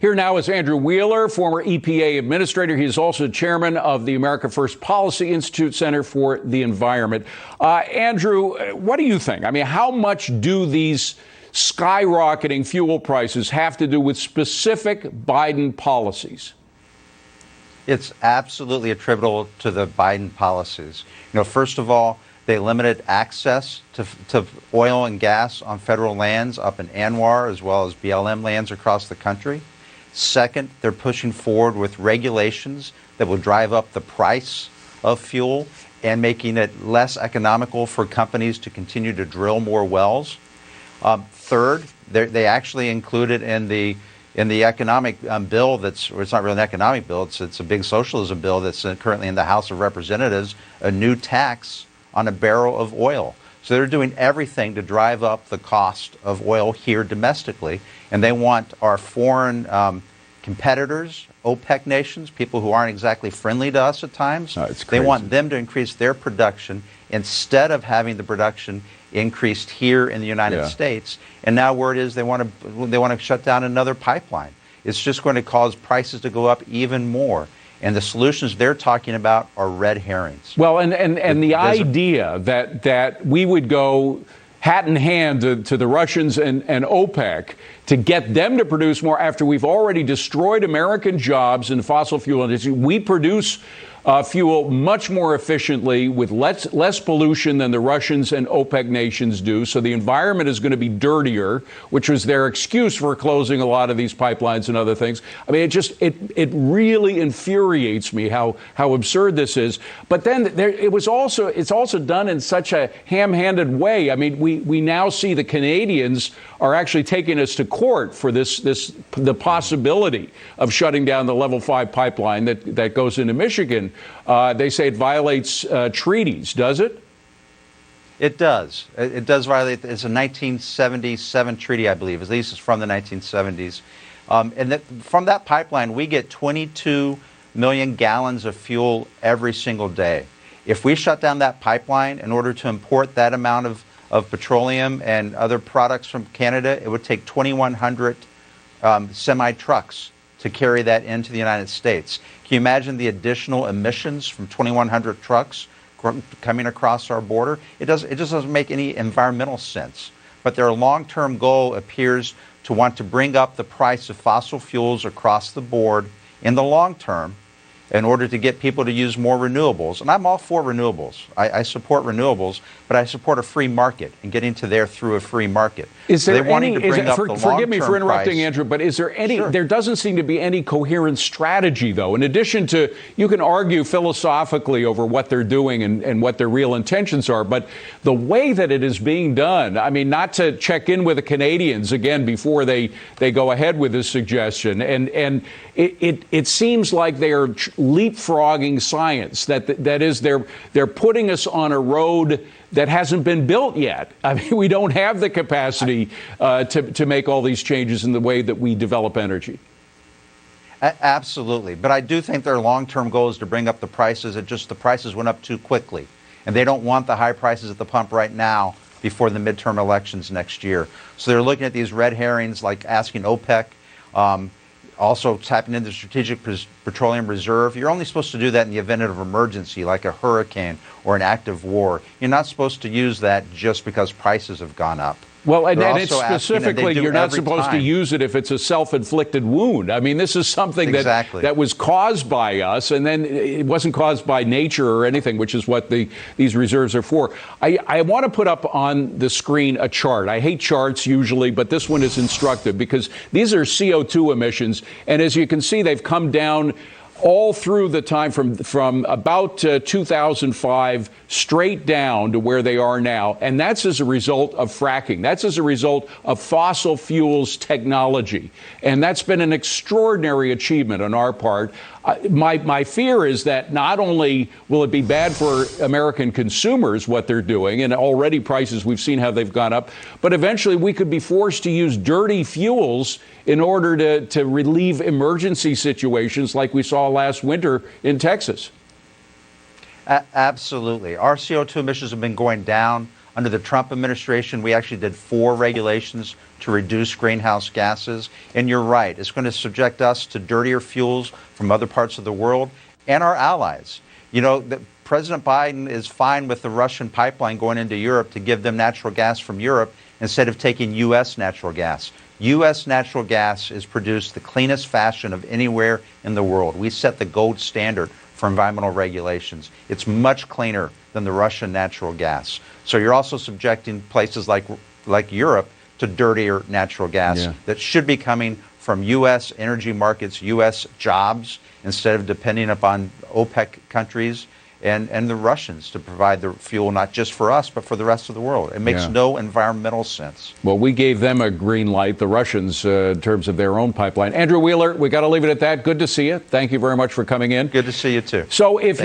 Here now is Andrew Wheeler, former EPA administrator. He is also chairman of the America First Policy Institute Center for the Environment. Andrew, what do you think? I mean, how much do these skyrocketing fuel prices have to do with specific Biden policies? It's absolutely attributable to the Biden policies. First of all, they limited access to oil and gas on federal lands up in ANWR as well as BLM lands across the country. Second, they're pushing forward with regulations that will drive up the price of fuel and making it less economical for companies to continue to drill more wells. Third, they actually included in the economic bill it's not really an economic bill, it's a big socialism bill that's currently in the House of Representatives, a new tax on a barrel of oil. So they're doing everything to drive up the cost of oil here domestically, and they want our foreign competitors, OPEC nations, people who aren't exactly friendly to us at times, they want them to increase their production instead of having the production increased here in the United States. And now word is they want to shut down another pipeline. It's just going to cause prices to go up even more. And the solutions they're talking about are red herrings. Well, and the idea that we would go hat in hand to the Russians and OPEC to get them to produce more after we've already destroyed American jobs in the fossil fuel industry. We produce fuel much more efficiently with less pollution than the Russians and OPEC nations do. So the environment is going to be dirtier, which was their excuse for closing a lot of these pipelines and other things. I mean, it really infuriates me how absurd this is. But then it's also done in such a ham-handed way. I mean, we now see the Canadians are actually taking us to court for the possibility of shutting down the Level 5 pipeline that goes into Michigan. They say it violates treaties, does it? It does. It does violate. It's a 1977 treaty, I believe. At least it's from the 1970s. From that pipeline, we get 22 million gallons of fuel every single day. If we shut down that pipeline in order to import that amount of petroleum and other products from Canada, it would take 2,100 semi-trucks to carry that into the United States. Can you imagine the additional emissions from 2,100 trucks coming across our border? It just doesn't make any environmental sense. But their long-term goal appears to want to bring up the price of fossil fuels across the board in the long term in order to get people to use more renewables. And I'm all for renewables. I support renewables, but I support a free market and getting to there through a free market. Is there forgive me for interrupting, Andrew, but is there any, there doesn't seem to be any coherent strategy, though. In addition to, you can argue philosophically over what they're doing and what their real intentions are, but the way that it is being done, I mean, not to check in with the Canadians again before they go ahead with this suggestion, and it seems like they are leapfrogging science. That is, they're putting us on a road that hasn't been built yet. I mean, we don't have the capacity to make all these changes in the way that we develop energy. Absolutely. But I do think their long-term goal is to bring up the prices. The prices went up too quickly. And they don't want the high prices at the pump right now before the midterm elections next year. So they're looking at these red herrings like asking OPEC, also tapping into the Strategic Petroleum Reserve. You're only supposed to do that in the event of emergency, like a hurricane or an active war. You're not supposed to use that just because prices have gone up. Well, and it's specifically, you're not supposed to use it if it's a self-inflicted wound. I mean, this is something that was caused by us, and then it wasn't caused by nature or anything, which is what these reserves are for. I want to put up on the screen a chart. I hate charts usually, but this one is instructive because these are CO2 emissions, and as you can see, they've come down all through the time from about 2005 straight down to where they are now. And that's as a result of fracking. That's as a result of fossil fuels technology. And that's been an extraordinary achievement on our part. My fear is that not only will it be bad for American consumers, what they're doing, and already prices, we've seen how they've gone up, but eventually we could be forced to use dirty fuels in order to relieve emergency situations like we saw last winter in Texas. Absolutely. Our CO2 emissions have been going down Under the Trump administration, we actually did 4 regulations to reduce greenhouse gases. And you're right, it's going to subject us to dirtier fuels from other parts of the world and our allies. You know, President Biden is fine with the Russian pipeline going into Europe to give them natural gas from Europe instead of taking U.S. natural gas. U.S. natural gas is produced the cleanest fashion of anywhere in the world. We set the gold standard for environmental regulations. It's much cleaner than the Russian natural gas. So you're also subjecting places like Europe to dirtier natural gas that should be coming from U.S. energy markets, U.S. jobs, instead of depending upon OPEC countries and the Russians to provide the fuel, not just for us, but for the rest of the world. It makes no environmental sense. Well, we gave them a green light, the Russians, in terms of their own pipeline. Andrew Wheeler, we got to leave it at that. Good to see you. Thank you very much for coming in. Good to see you, too. So if you're